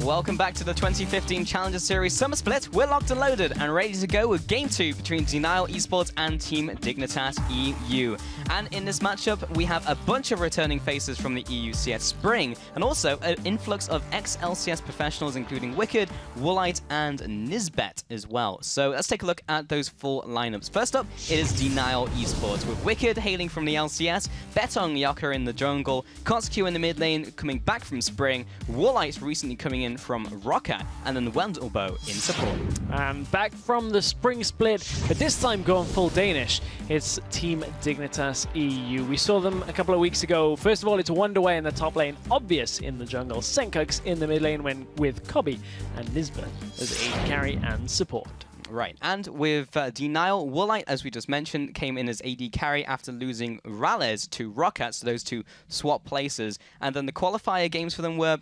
Welcome back to the 2015 Challenger Series Summer Split. We're locked and loaded and ready to go with Game 2 between DNL Esports and Team Dignitas EU. And in this matchup, we have a bunch of returning faces from the EUCS Spring, and also an influx of ex-LCS professionals, including Wicked, Woolite, and Nisbet as well. So let's take a look at those full lineups. First up, it is DNL Esports, with Wicked hailing from the LCS, Betong Yoker in the jungle, Kotsq in the mid lane coming back from Spring, Woolite recently coming in from Rocket, and then Wendelbo in support. And back from the Spring Split, but this time going full Danish, it's Team Dignitas EU. We saw them a couple of weeks ago. First of all, it's Wonderway in the top lane, Obvious in the jungle, Senkux in the mid lane with Kobe and Nisbet as AD carry and support. Right, and with DNL, Woolite, as we just mentioned, came in as AD carry after losing Rales to Rocket, so those two swap places. And then the qualifier games for them were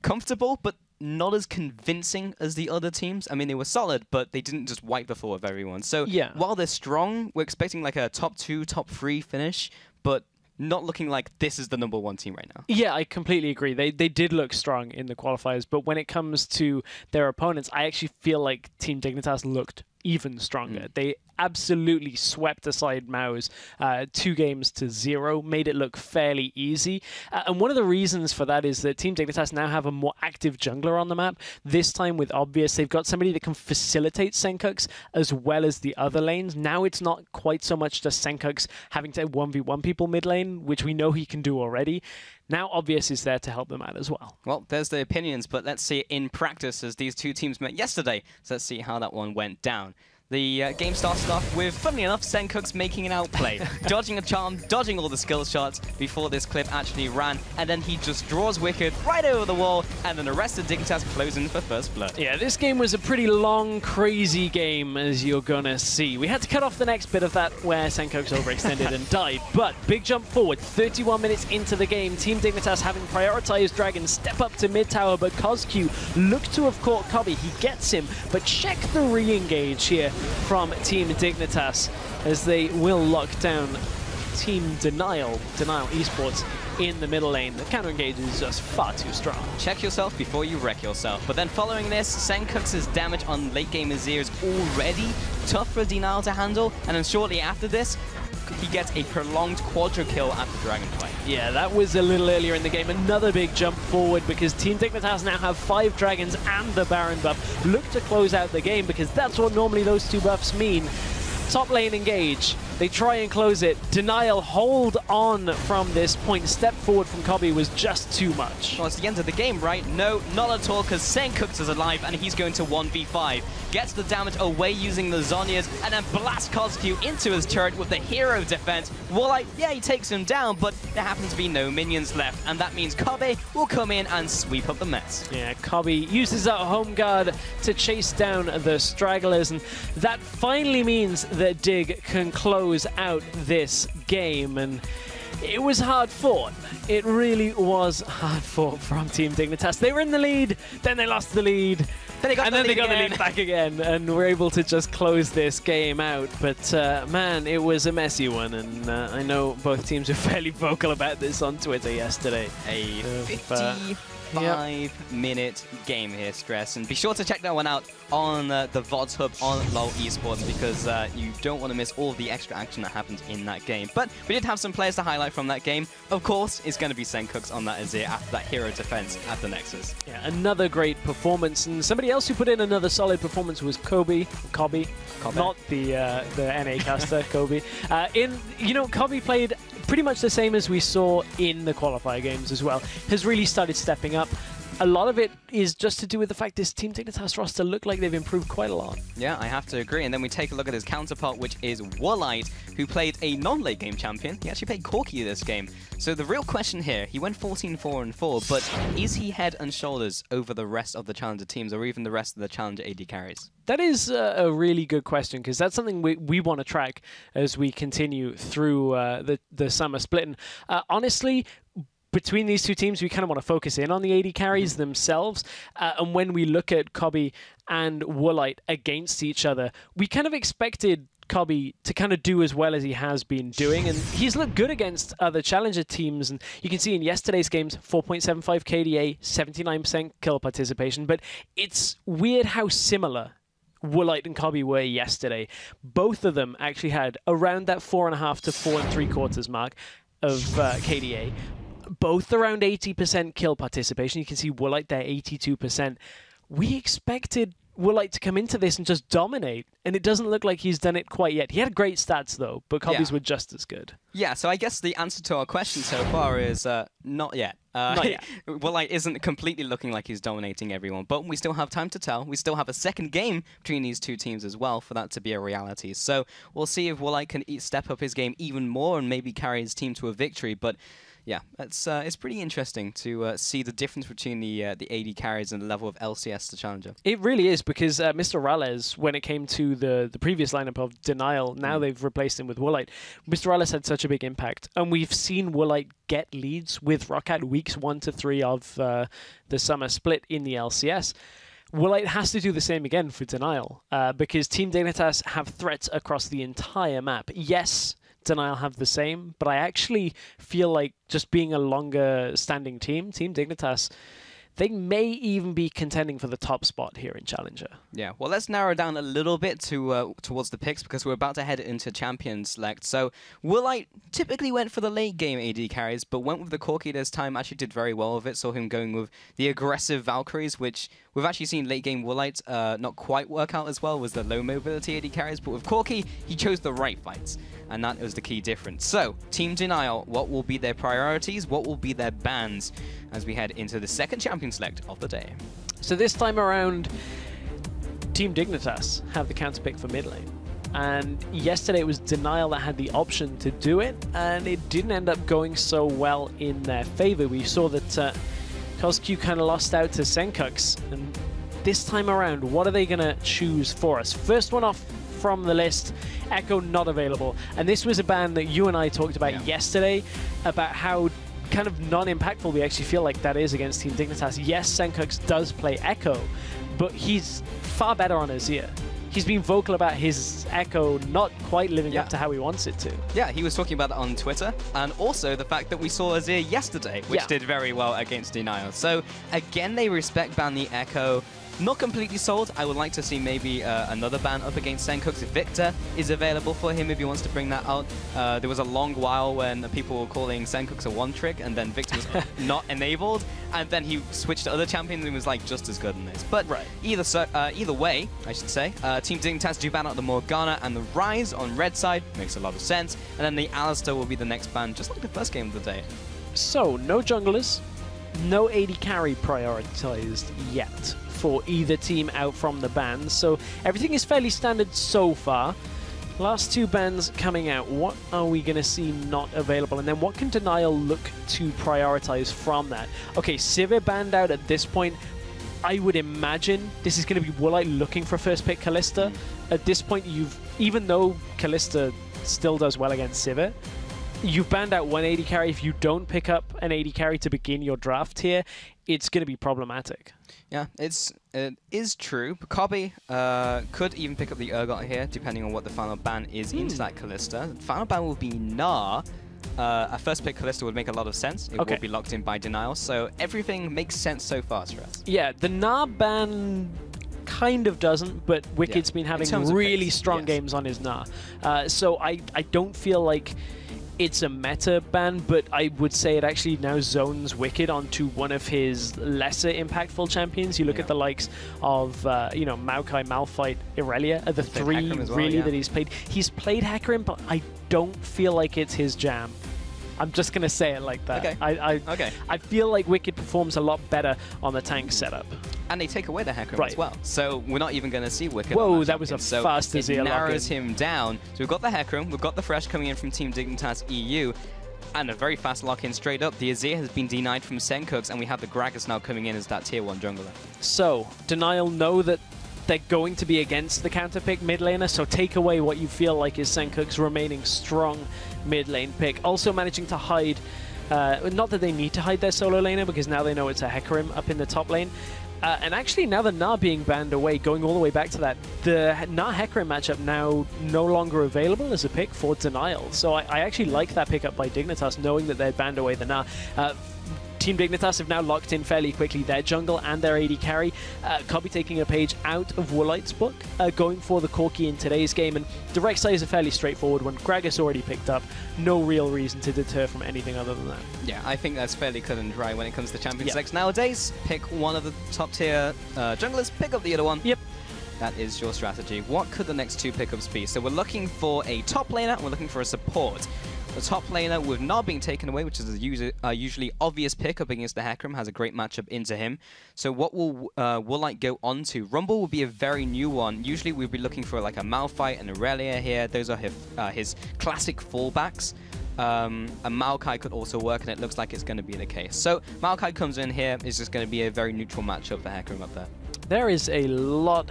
comfortable, but not as convincing as the other teams. I mean, they were solid, but they didn't just wipe the floor of everyone. So yeah, while they're strong, we're expecting like a top 2, top 3 finish, but not looking like this is the #1 team right now. Yeah, I completely agree. They did look strong in the qualifiers, but when it comes to their opponents, I actually feel like Team Dignitas looked even stronger. They absolutely swept aside Maus 2-0, made it look fairly easy. And one of the reasons for that is that Team Dignitas now have a more active jungler on the map. This time with Obvious, they've got somebody that can facilitate Senkux as well as the other lanes. Now it's not quite so much just Senkux having to 1v1 people mid lane, which we know he can do already. Now Obvious is there to help them out as well. Well, there's the opinions, but let's see it in practice as these two teams met yesterday. So let's see how that one went down. The game started off with, funnily enough, Senkux making an outplay, dodging a charm, dodging all the skill shots before this clip actually ran, and then he just draws Wicked right over the wall, and then the rest of Dignitas closing for first blood. Yeah, this game was a pretty long, crazy game, as you're gonna see. We had to cut off the next bit of that where Senkux overextended and died, but big jump forward, 31 minutes into the game, Team Dignitas having prioritized Dragon step up to mid tower, but Kotsq looked to have caught Kobe. He gets him, but check the re-engage here from Team Dignitas as they will lock down Team DNL Esports in the middle lane. The counter engage is just far too strong. Check yourself before you wreck yourself. But then following this, Senkux's damage on late game Azir is already tough for DNL to handle, and then shortly after this, he gets a prolonged quadra kill at the Dragonfly. Yeah, that was a little earlier in the game. Another big jump forward because Team Dignitas now have 5 dragons and the Baron buff. Look to close out the game because that's what normally those 2 buffs mean. Top lane engage. They try and close it. DNL hold on from this point. Step forward from Kobe was just too much. Well, it's the end of the game, right? No, not at all, because Senkux is alive and he's going to 1v5. Gets the damage away using the Zhonya's and then blasts Kotsq into his turret with the hero defense. Woolite, yeah, he takes him down, but there happens to be no minions left, and that means Kobe will come in and sweep up the mess. Yeah, Kobe uses that home guard to chase down the stragglers, and that finally means that Dig can close out this game, and it was hard fought. It really was hard fought from Team Dignitas. They were in the lead, then they lost the lead, then they got the lead back again, and were able to just close this game out. But man, it was a messy one, and I know both teams were fairly vocal about this on Twitter yesterday. A 55-minute game here, Stress, and be sure to check that one out on the VODs hub on LoL Esports, because you don't want to miss all of the extra action that happened in that game. But we did have some players to highlight from that game. Of course, it's going to be Senkux on that Azir after that hero defense at the Nexus. Yeah, another great performance, and somebody else who put in another solid performance was Kobe, not the NA caster, Kobe. Kobe played pretty much the same as we saw in the qualifier games as well. Has really started stepping up. A lot of it is just to do with the fact this Team Dignitas roster look like they've improved quite a lot. Yeah, I have to agree. And then we take a look at his counterpart, which is Woolite, who played a non-late game champion. He actually played Corki this game. So the real question here, he went 14-4-4, but is he head and shoulders over the rest of the Challenger teams, or even the rest of the Challenger AD carries? That is a really good question, because that's something we want to track as we continue through the summer split. And honestly, between these two teams, we kind of want to focus in on the AD carries themselves. And when we look at Kobe and Woolite against each other, we kind of expected Cobby to kind of do as well as he has been doing, and he's looked good against other challenger teams, and you can see in yesterday's games 4.75 KDA, 79% kill participation, but it's weird how similar Woolite and Cobby were yesterday. Both of them actually had around that 4.5 to 4 3/4 mark of KDA, both around 80% kill participation. You can see Woolite there 82%. We expected Woolite to come into this and just dominate, and it doesn't look like he's done it quite yet. He had great stats though, but Cobby's were just as good. Yeah, so I guess the answer to our question so far is not yet. Not yet. Woolite isn't completely looking like he's dominating everyone, but we still have time to tell. We still have a second game between these two teams as well for that to be a reality. So we'll see if Woolite can step up his game even more and maybe carry his team to a victory. But yeah, it's pretty interesting to see the difference between the AD carries and the level of LCS to Challenger. It really is, because Mr. Rales, when it came to the previous lineup of Denial, now they've replaced him with Woolite. Mr. Rales had such a big impact, and we've seen Woolite get leads with Roccat weeks 1 to 3 of the summer split in the LCS. Woolite has to do the same again for Denial, because Team Dignitas have threats across the entire map. Yes, Denial have the same, but I actually feel like, just being a longer standing team, Team Dignitas, they may even be contending for the top spot here in Challenger. Yeah, well, let's narrow down a little bit to towards the picks, because we're about to head into Champions Select. So Woolite typically went for the late game AD carries, but went with the Corki this time, actually did very well with it. Saw him going with the aggressive Valkyries, which we've actually seen late game Woolite not quite work out as well, was the low mobility AD carries, but with Corki, he chose the right fights, and that was the key difference. So, Team Denial, what will be their priorities? What will be their bans as we head into the second Champion Select of the day? So this time around, Team Dignitas have the counter pick for mid lane. And yesterday it was Denial that had the option to do it, and it didn't end up going so well in their favor. We saw that Cosq kind of lost out to Senkux, and this time around, what are they going to choose for us? First one off from the list, Echo not available. And this was a ban that you and I talked about yesterday, about how kind of non-impactful we actually feel like that is against Team Dignitas. Yes, Senkux does play Echo, but he's far better on Azir. He's been vocal about his Echo not quite living up to how he wants it to. Yeah, he was talking about that on Twitter, and also the fact that we saw Azir yesterday, which did very well against Denial. So again, they respect ban the Echo. Not completely sold. I would like to see maybe another ban up against Senkux if Victor is available for him, if he wants to bring that out. There was a long while when people were calling Senkux a one-trick, and then Victor was not enabled, and then he switched to other champions and was like just as good in this. But either way, I should say, Team Dignitas do ban out the Morgana and the Rise on red side. Makes a lot of sense. And then the Alistar will be the next ban, just like the first game of the day. So, no junglers, no AD carry prioritized yet for either team out from the bans, so everything is fairly standard so far. Last two bans coming out, what are we going to see not available, and then what can Denial look to prioritize from that? Okay, Sivir banned out at this point. I would imagine this is going to be Woolite looking for first pick Kalista. At this point, even though Kalista still does well against Sivir, you've banned out one AD carry. If you don't pick up an AD carry to begin your draft here, it's going to be problematic. Yeah, it is true. Cobby could even pick up the Urgot here, depending on what the final ban is into that Kalista. The final ban will be Gnar. A first pick Kalista would make a lot of sense. It will be locked in by Denial, so everything makes sense so far, Stress. Yeah, the Gnar ban kind of doesn't, but Wicked's been having really strong games on his Gnar. So I don't feel like it's a meta ban, but I would say it actually now zones Wicked onto one of his lesser impactful champions. You look at the likes of, Maokai, Malphite, Irelia are the three that he's played. He's played Hecarim, but I don't feel like it's his jam. I'm just going to say it like that. I feel like Wicked performs a lot better on the tank setup. And they take away the Hecarim as well. So we're not even going to see Wicked. Whoa, that was a fast Azir lock-in. It narrows him down. So we've got the Hecarim, we've got the Fresh coming in from Team Dignitas EU, and a very fast lock-in straight up. The Azir has been denied from Senkux, and we have the Gragas now coming in as that tier 1 jungler. So, Denial know that they're going to be against the counter-pick mid laner, so take away what you feel like is Senkuk's remaining strong mid lane pick. Also managing to hide, not that they need to hide their solo laner, because now they know it's a Hecarim up in the top lane, And actually, now the Na being banned away, going all the way back to that, the Na Hecarim matchup now no longer available as a pick for Denial. So I actually like that pickup by Dignitas, knowing that they'd banned away the Na. Team Dignitas have now locked in fairly quickly their jungle and their AD carry. Cobby taking a page out of Woolite's book, going for the Corki in today's game, and the Rek'Sai is a fairly straightforward one. Gragas already picked up, no real reason to deter from anything other than that. Yeah, I think that's fairly cut and dry when it comes to champion selects nowadays. Pick one of the top tier junglers, pick up the other one. Yep. That is your strategy. What could the next two pickups be? So we're looking for a top laner, and we're looking for a support. The top laner with not being taken away, which is a usually obvious pick up against the Hecarim, has a great matchup into him. So what will Woolite go on to? Rumble will be a very new one. Usually we'd be looking for like a Malphite and Aurelia here. Those are his classic fallbacks. A Maokai could also work, and it looks like it's going to be the case. So Maokai comes in here. It's just going to be a very neutral matchup for Hecarim up there. There is a lot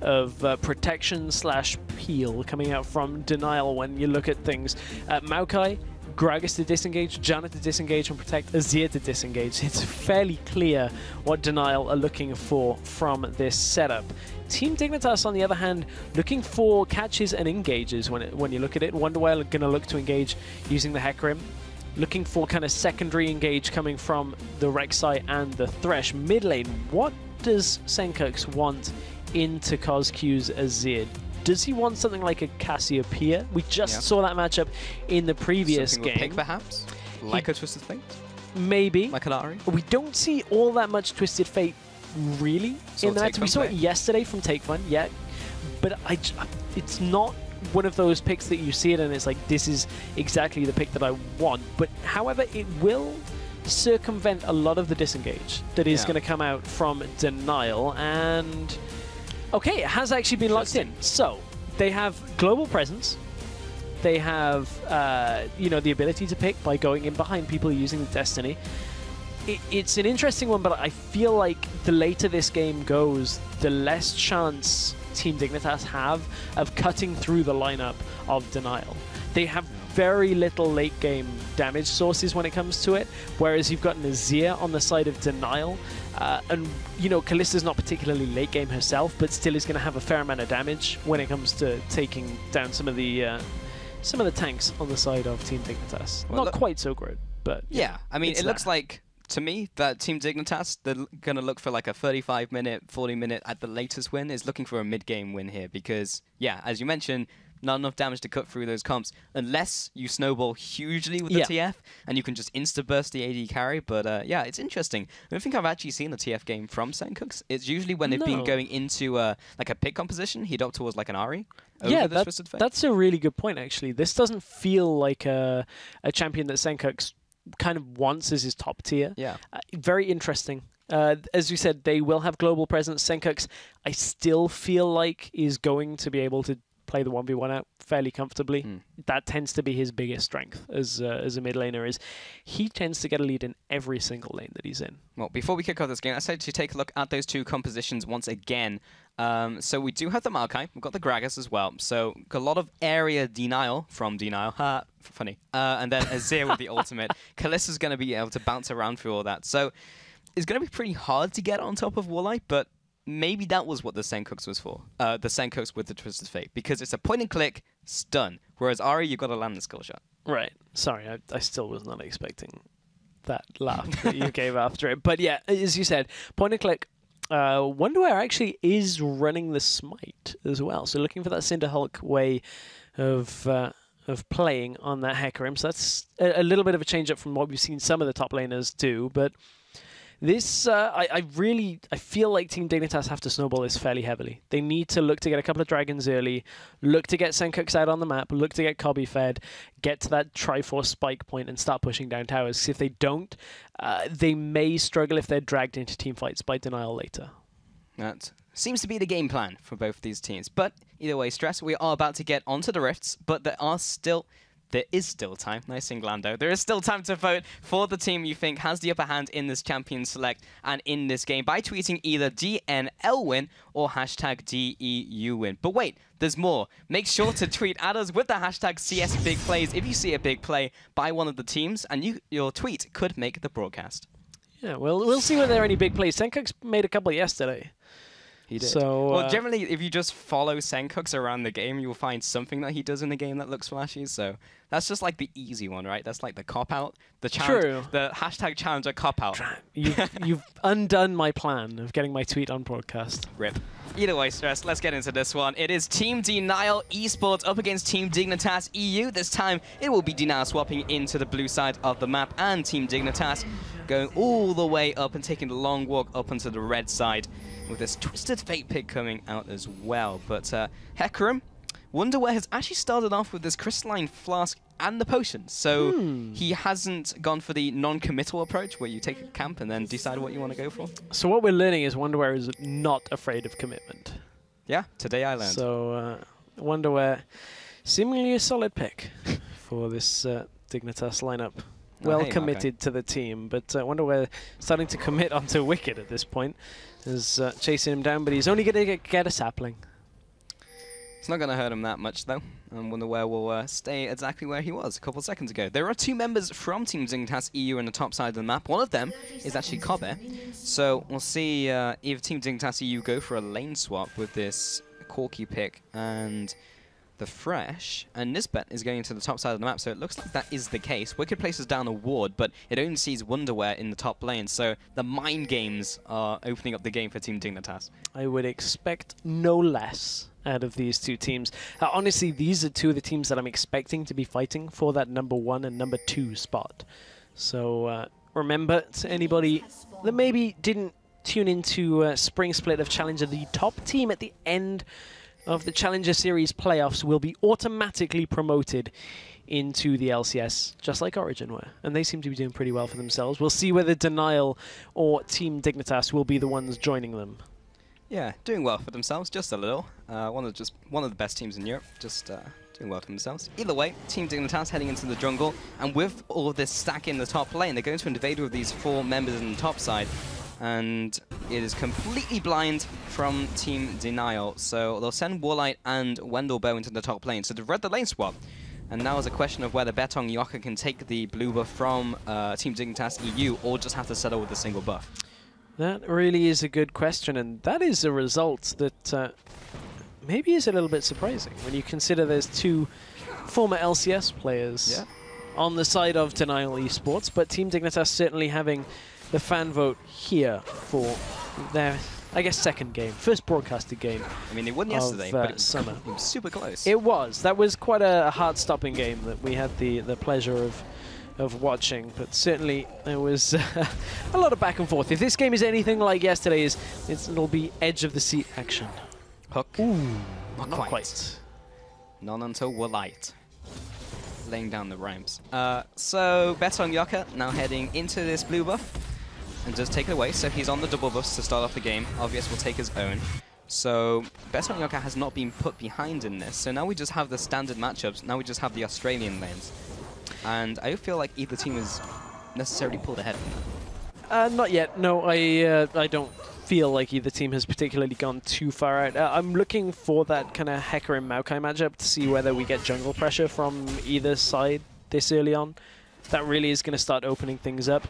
of protection / peel coming out from Denial when you look at things. Maokai, Gragas to disengage, Janna to disengage and protect, Azir to disengage. It's fairly clear what Denial are looking for from this setup. Team Dignitas, on the other hand, looking for catches and engages when you look at it. Wonderwhale are going to look to engage using the Hecarim. Looking for kind of secondary engage coming from the Rek'Sai and the Thresh. Mid lane, what does Senkux want into CosQ's Azir? Does he want something like a Cassiopeia? We just saw that matchup in the previous game. Pick, perhaps? Like a Twisted Fate? Maybe. Like an Ari? We don't see all that much Twisted Fate, really, in that. We saw it yesterday from Take Fun, yeah. But it's not one of those picks that you see it and it's like, this is exactly the pick that I want. But however, it will circumvent a lot of the disengage that is going to come out from Denial. And okay, it has actually been locked in. So they have global presence. They have the ability to pick by going in behind people using the Destiny. It's an interesting one, but I feel like the later this game goes, the less chance Team Dignitas have of cutting through the lineup of Denial. They have very little late game damage sources when it comes to it, whereas you've got an Azir on the side of Denial, and Kallista's not particularly late game herself, but still is going to have a fair amount of damage when it comes to taking down some of the tanks on the side of Team Dignitas. Well, not quite so great, but yeah, I mean, it looks like, to me, that Team Dignitas, they're going to look for like a 35-minute, 40-minute at the latest win, is looking for a mid-game win here because, yeah, as you mentioned, not enough damage to cut through those comps unless you snowball hugely with the TF and you can just insta-burst the AD carry. But yeah, it's interesting. I don't think I've actually seen a TF game from Senkux. It's usually when they've been going into like a pick composition, he'd opt towards like an Ari. Yeah, that's a really good point, actually. This doesn't feel like a champion that Senkux kind of wants as his top tier. Yeah. Very interesting. As we said, they will have global presence. Senkux, I still feel like, is going to be able to play the 1v1 out fairly comfortably. That tends to be his biggest strength as a mid laner, is he tends to get a lead in every single lane that he's in. Well, before we kick off this game, let's actually take a look at those two compositions once again. So we do have the Maokai, we've got the Gragas as well, so a lot of area denial from Denial, funny, and then Azir with the ultimate. Kallista's going to be able to bounce around through all that, so it's going to be pretty hard to get on top of Woolite, but maybe that was what the Senkux was for, the Senkux with the Twisted Fate, because it's a point and click stun, whereas Ari, you've got to land the skill shot. Right, sorry, I still was not expecting that laugh that you gave after it, but yeah, as you said, point and click. Wonderware actually is running the Smite as well, so looking for that Cinder Hulk way of playing on that Hecarim. So that's a little bit of a change up from what we've seen some of the top laners do, but this, I feel like Team Dignitas have to snowball this fairly heavily. They need to look to get a couple of dragons early, look to get Senkux out on the map, look to get Cobby fed, get to that Triforce spike point and start pushing down towers. If they don't, they may struggle if they're dragged into team fights by Denial later. That seems to be the game plan for both these teams. But either way, Stress, we are about to get onto the rifts, but there is still time. Nice Inglando. There is still time to vote for the team you think has the upper hand in this champion select and in this game by tweeting either DNL win or hashtag DEU win. But wait, there's more. Make sure to tweet at us with the hashtag CS Big Plays if you see a big play by one of the teams, and your tweet could make the broadcast. Yeah, well, we'll see whether there are any big plays. Senkuk's made a couple yesterday. He did. So, well, generally, if you just follow Senkuk's around the game, you'll find something that he does in the game that looks flashy. So that's just like the easy one, right? That's like the cop-out. The challenge, True. The hashtag challenger cop-out. You've undone my plan of getting my tweet on broadcast. Rip. Either way, Stress, let's get into this one. It is Team DNL Esports up against Team Dignitas EU. This time, it will be DNL swapping into the blue side of the map, and Team Dignitas going all the way up and taking the long walk up onto the red side, with this Twisted Fate pick coming out as well. But FLICKR, Wonderware has actually started off with this Crystalline Flask and the potion, so he hasn't gone for the non-committal approach where you take a camp and then decide what you want to go for. So what we're learning is Wonderware is not afraid of commitment. Yeah, today I learned. So Wonderware, seemingly a solid pick for this Dignitas lineup. Well committed to the team, but Wonderware starting to commit onto Wicked at this point. Is chasing him down, but he's only going to get a sapling. It's not going to hurt him that much, though. And Wonderware will stay exactly where he was a couple of seconds ago. There are two members from Team Dignitas EU on the top side of the map. One of them is actually Kobe. So we'll see if Team Dignitas EU go for a lane swap with this Corky pick and the Fresh, and Nisbet is going to the top side of the map, so it looks like that is the case. Wicked places down a ward, but it only sees Wonderware in the top lane, so the mind games are opening up the game for Team Dignitas. I would expect no less out of these two teams. Honestly, these are two of the teams that I'm expecting to be fighting for that #1 and #2 spot. So remember, to anybody that maybe didn't tune into Spring Split of Challenger, the top team at the end of the Challenger Series playoffs will be automatically promoted into the LCS, just like Origin were. And they seem to be doing pretty well for themselves. We'll see whether Denial or Team Dignitas will be the ones joining them. Yeah, doing well for themselves, just a little. One of the best teams in Europe, just doing well for themselves. Either way, Team Dignitas heading into the jungle, and with all of this stack in the top lane, they're going to invade with these 4 members in the top side. And it is completely blind from Team Denial, so they'll send Warlight and Wendelbow into the top lane. So they've read the lane swap, and now is a question of whether Betong Yoka can take the blue buff from Team Dignitas EU, or just have to settle with a single buff. That really is a good question, and that is a result that maybe is a little bit surprising when you consider there's 2 former LCS players on the side of Denial Esports, but Team Dignitas certainly having the fan vote here for their, I guess, second game, first broadcasted game. I mean, they won yesterday, but it was summer. It was super close. It was. That was quite a heart-stopping game that we had the pleasure of watching, but certainly there was a lot of back and forth. If this game is anything like yesterday's, it'll be edge of the seat action. Hook. Ooh, not quite. None until Warlight. Laying down the rhymes. So Betong Yoka now heading into this blue buff and does take it away. So he's on the double buffs to start off the game. Obvious will take his own. So Betong Yoka has not been put behind in this. So now we just have the standard matchups. Now we just have the Australian lanes. And I feel like either team is necessarily pulled ahead. Not yet. No, I don't feel like either team has particularly gone too far out. I'm looking for that kind of FLICKR and Maokai matchup to see whether we get jungle pressure from either side this early on. That really is going to start opening things up.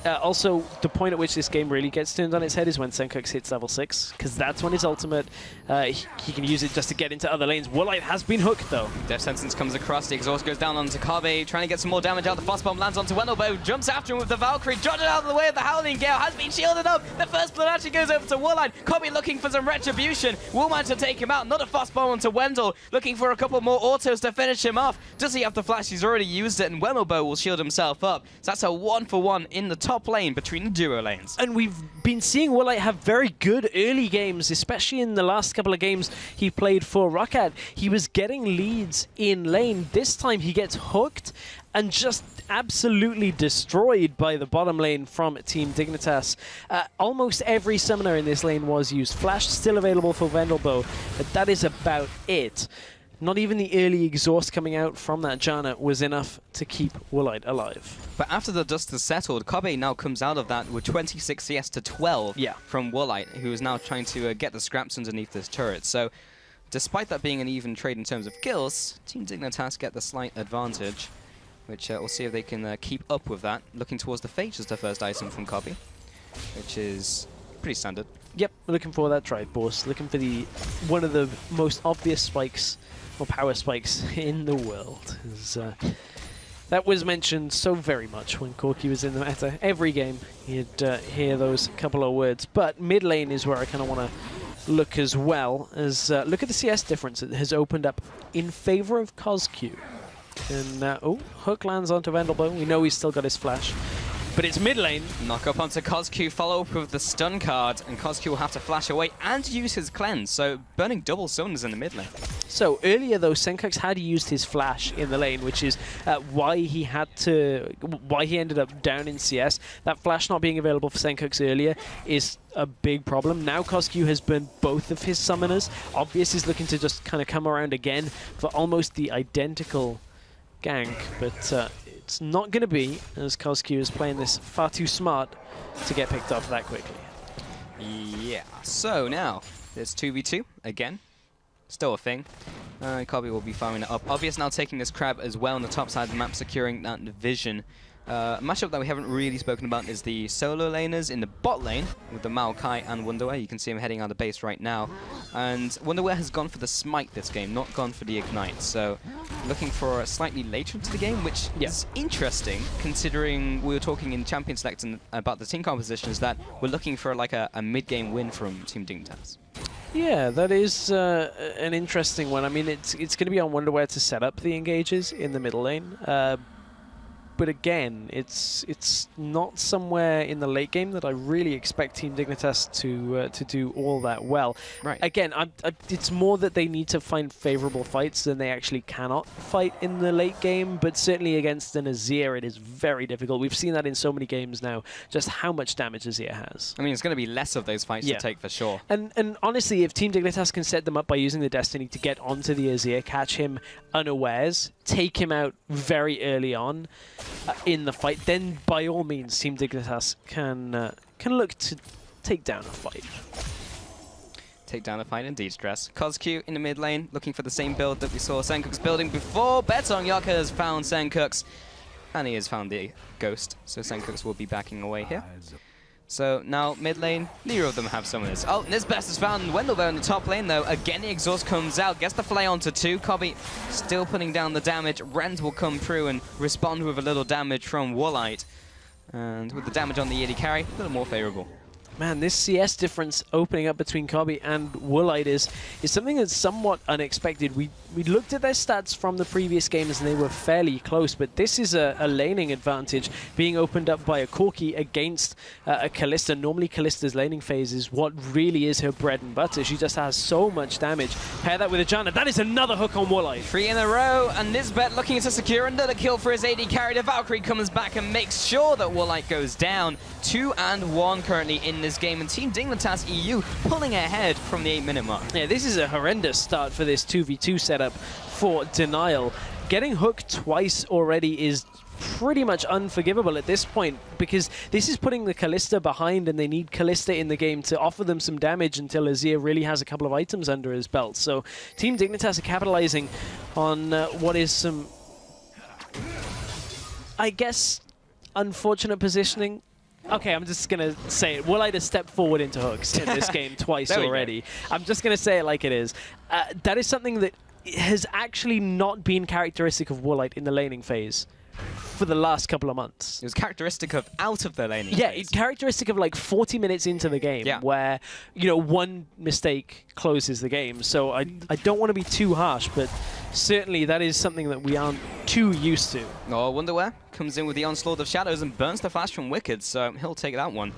Also, the point at which this game really gets turned on its head is when Senkuk hits level 6, because that's when his ultimate, he can use it just to get into other lanes. Warlight has been hooked, though. Death Sentence comes across, the exhaust goes down onto Kabe, trying to get some more damage out. The fast bomb lands onto Wendelbow, jumps after him with the Valkyrie, dodges out of the way of the Howling Gale, has been shielded up. The first blood actually goes over to Warlight. Kabe looking for some retribution, will manage to take him out. Another fast bomb onto Wendell, looking for a couple more autos to finish him off. Does he have the flash? He's already used it, and Wendelbow will shield himself up. So that's a 1-for-1 in the top lane between the duo lanes. And we've been seeing Warlight have very good early games, especially in the last couple of games he played for Roccat. He was getting leads in lane. This time he gets hooked and just absolutely destroyed by the bottom lane from Team Dignitas. Almost every summoner in this lane was used. Flash still available for Wendelbow, but that is about it. Not even the early exhaust coming out from that Janna was enough to keep Warlight alive. But after the dust has settled, Kabe now comes out of that with 26 CS to 12 from Warlight, who is now trying to get the scraps underneath this turret. So despite that being an even trade in terms of kills, Team Dignitas get the slight advantage, which we'll see if they can keep up with that. Looking towards the Fate as the first item from Kabe. which is pretty standard. Yep, we're looking for that Drive Burst, looking for the one of the most obvious spikes, or power spikes, in the world. That was mentioned so very much when Corki was in the meta. Every game you'd hear those couple of words. But mid lane is where I kind of want to look as well. As look at the CS difference. It has opened up in favor of CosQ. And, oh, Hook lands onto Vendelbo. We know he's still got his flash. But it's mid lane. Knock up onto CosQ, follow up with the stun card, and CosQ will have to flash away and use his cleanse. So burning double stuns in the mid lane. So earlier though, Senkux had used his flash in the lane, which is why he ended up down in CS. That flash not being available for Senkux earlier is a big problem. Now CosQ has burned both of his summoners. Obvious is looking to just kind of come around again for almost the identical gank, but it's not going to be, as CosQ is playing this far too smart to get picked off that quickly. Yeah, so now there's 2v2 again. Still a thing. Kobe will be firing it up. Obvious now taking this crab as well on the top side of the map, securing that vision. A matchup that we haven't really spoken about is the solo laners in the bot lane with the Maokai and Wonderwear. You can see him heading out of base right now. And Wonderwear has gone for the Smite this game, not gone for the Ignite. So looking for slightly later into the game, which is interesting considering we were talking in Champion Select about the team compositions that we're looking for like a mid-game win from Team Dignitas. Yeah, that is an interesting one. I mean, it's going to be on Wonderwear to set up the engages in the middle lane. But again, it's not somewhere in the late game that I really expect Team Dignitas to do all that well. Right. Again, it's more that they need to find favorable fights than they actually cannot fight in the late game. But certainly against an Azir, it is very difficult. We've seen that in so many games now, just how much damage Azir has. I mean, it's going to be less of those fights to take for sure. And honestly, if Team Dignitas can set them up by using the Destiny to get onto the Azir, catch him unawares, take him out very early on in the fight, then by all means Team Dignitas can look to take down a fight. Take down a fight indeed, Stress. CosQ in the mid lane, looking for the same build that we saw Senkux building before. Betong Yoka has found Senkux, and he has found the Ghost, so Senkux will be backing away here. So now mid lane, neither of them have summoners. Oh, Nisbeth has found Wendelbo in the top lane though. Again, the exhaust comes out, gets the flay onto 2. Kobe still putting down the damage. Rend will come through and respond with a little damage from Woolite. And with the damage on the AD carry, a little more favorable. Man, this CS difference opening up between Kobe and Woolite is something that's somewhat unexpected. We looked at their stats from the previous games and they were fairly close, but this is a laning advantage being opened up by a Corki against a Kalista. Normally Kalista's laning phase is what really is her bread and butter. She just has so much damage. Pair that with a Janna. That is another hook on Woolite. 3 in a row, and Nisbet looking to secure another kill for his AD carry. The Valkyrie comes back and makes sure that Woolite goes down. 2 and 1 currently in this game, and Team Dignitas EU pulling ahead from the 8-minute mark. Yeah, this is a horrendous start for this 2v2 setup for Denial. Getting hooked twice already is pretty much unforgivable at this point, because this is putting the Kalista behind, and they need Kalista in the game to offer them some damage until Azir really has a couple of items under his belt. So Team Dignitas are capitalizing on what is some, I guess, unfortunate positioning. Okay, I'm just going to say it. Woolite has stepped forward into hooks in this game twice already. I'm just going to say it like it is. That is something that has actually not been characteristic of Woolite in the laning phase for the last couple of months. It was characteristic of out of the laning phase. It's characteristic of like 40 minutes into the game where, you know, one mistake closes the game. So I don't want to be too harsh, but certainly that is something that we aren't too used to. Oh, Wonderwear comes in with the Onslaught of Shadows and burns the flash from Wicked, so he'll take that one.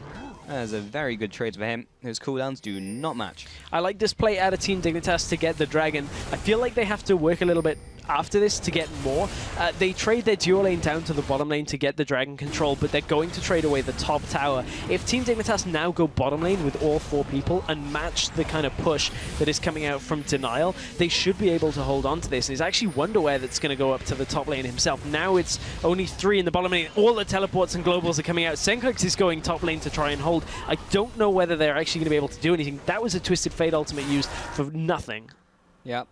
That is a very good trade for him. His cooldowns do not match. I like this play out of Team Dignitas to get the Dragon. I feel like they have to work a little bit after this to get more. They trade their dual lane down to the bottom lane to get the Dragon control, but they're going to trade away the top tower. If Team Dignitas now go bottom lane with all 4 people and match the kind of push that is coming out from Denial, they should be able to hold on to this. It's actually Wonderwear that's going to go up to the top lane himself. Now it's only 3 in the bottom lane. All the teleports and globals are coming out. Senkux is going top lane to try and hold. I don't know whether they're actually going to be able to do anything. That was a Twisted Fate ultimate used for nothing. Yeah.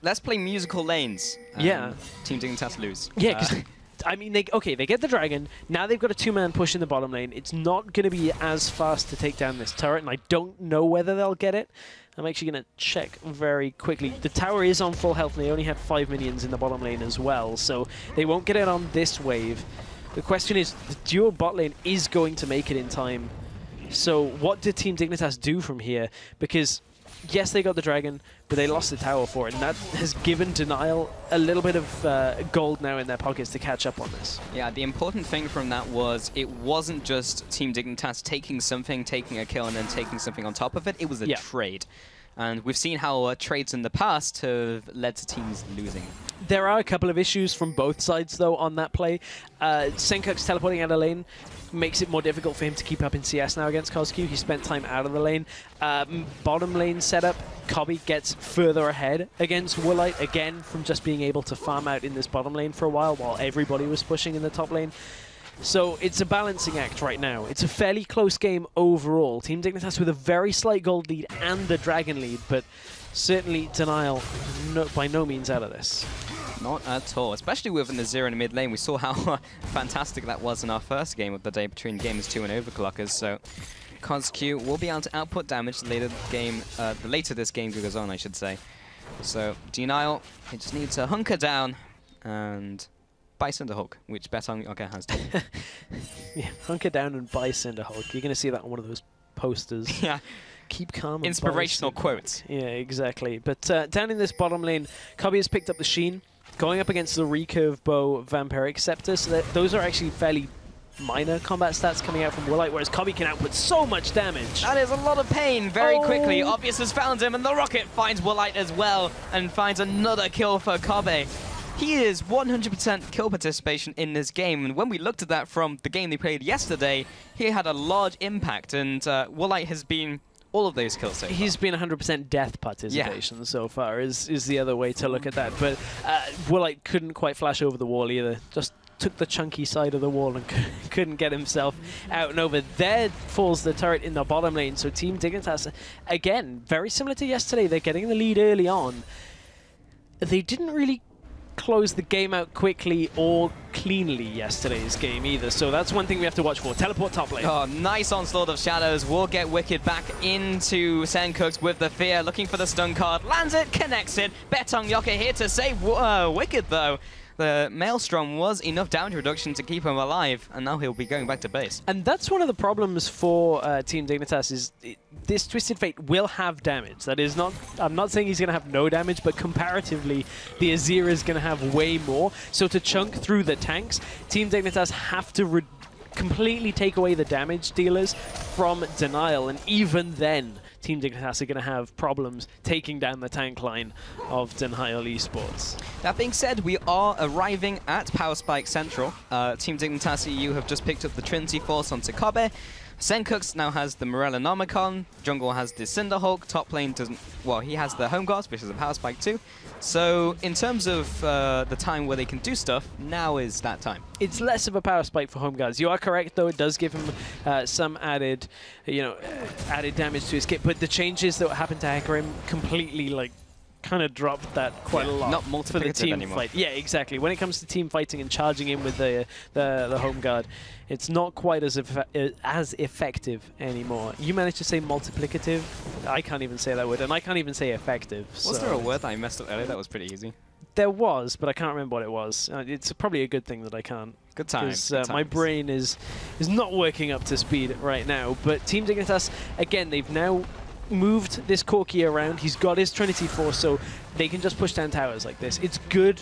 Let's play musical lanes. Yeah. Team Dignitas lose. Yeah, because I mean, they get the dragon. Now they've got a 2-man push in the bottom lane. It's not going to be as fast to take down this turret, and I don't know whether they'll get it. I'm actually going to check very quickly. The tower is on full health, and they only have 5 minions in the bottom lane as well, so they won't get it on this wave. The question is, the dual bot lane is going to make it in time. So what did Team Dignitas do from here? Because yes, they got the dragon, but they lost the tower for it, and that has given Denial a little bit of gold now in their pockets to catch up on this. Yeah, the important thing from that was it wasn't just Team Dignitas taking something, taking a kill, and then taking something on top of it. It was a trade. And we've seen how trades in the past have led to teams losing. There are a couple of issues from both sides, though, on that play. Senkuk's teleporting out of lane makes it more difficult for him to keep up in CS now against Cosq. He spent time out of the lane. Bottom lane setup, Kobbe gets further ahead against Woolite, again, from just being able to farm out in this bottom lane for a while everybody was pushing in the top lane. So it's a balancing act right now. It's a fairly close game overall. Team Dignitas with a very slight gold lead and the dragon lead, but certainly Denial by no means out of this. Not at all, especially with an Azir in the mid lane. We saw how fantastic that was in our first game of the day between Gamers 2 and Overclockers. So Cosq will be able to output damage the later this game goes on, I should say. So Denial, he just needs to hunker down and buy Cinderhulk, which Betong has done. Yeah, hunker down and buy Cinderhulk. You're going to see that on one of those posters. Yeah. Keep calm. Inspirational quotes. Yeah, exactly. But down in this bottom lane, Kobbe has picked up the Sheen, going up against the recurve bow Vampiric Scepter. So those are actually fairly minor combat stats coming out from Woolite, whereas Kobbe can output so much damage. That is a lot of pain very quickly. Obvious has found him, and the rocket finds Woolite as well, and finds another kill for Kobbe. He is 100% kill participation in this game, and when we looked at that from the game they played yesterday, he had a large impact, and Woolite has been all of those kills so far. He's been 100% death participation so far, is the other way to look at that. But Woolite couldn't quite flash over the wall either. Just took the chunky side of the wall and couldn't get himself out and over. There falls the turret in the bottom lane. So Team Dignitas, again, very similar to yesterday. They're getting the lead early on. They didn't really close the game out quickly or cleanly yesterday's game either, so that's one thing we have to watch for. Teleport top lane. Oh, nice onslaught of shadows. Will get Wicked back into Senkuk's with the fear, looking for the stun card. Lands it, connects it. Betong here to save Wicked though. The Maelstrom was enough damage reduction to keep him alive, and now he'll be going back to base. And that's one of the problems for Team Dignitas is this Twisted Fate will have damage. That is not, I'm not saying he's going to have no damage, but comparatively, the Azir is going to have way more. So to chunk through the tanks, Team Dignitas have to completely take away the damage dealers from Denial, and even then, Team Dignitas are going to have problems taking down the tank line of Denial Esports. That being said, we are arriving at Power Spike Central. Team Dignitas EU have just picked up the Trinity Force onto Kobbe. Senkuk's now has the Morellonomicon, Jungle has the Cinderhulk, top lane doesn't, well, he has the Home Guards, which is a Power Spike too. So in terms of the time where they can do stuff, now is that time. It's less of a Power Spike for Home Guards. You are correct, though. It does give him some added, added damage to his kit, but the changes that happened to Hecarim completely, kind of dropped that quite a lot. Not multiplicative for the team anymore. fight. Yeah, exactly. When it comes to team fighting and charging in with the Home Guard, it's not quite as effective anymore. You managed to say multiplicative. I can't even say that word, and I can't even say effective. Was there a word that I messed up earlier? That was pretty easy. There was, but I can't remember what it was. It's probably a good thing that I can't. Good times. Because my brain is not working up to speed right now. But Team Dignitas, again, they've now moved this Corki around. He's got his Trinity Force, so they can just push down towers like this. It's good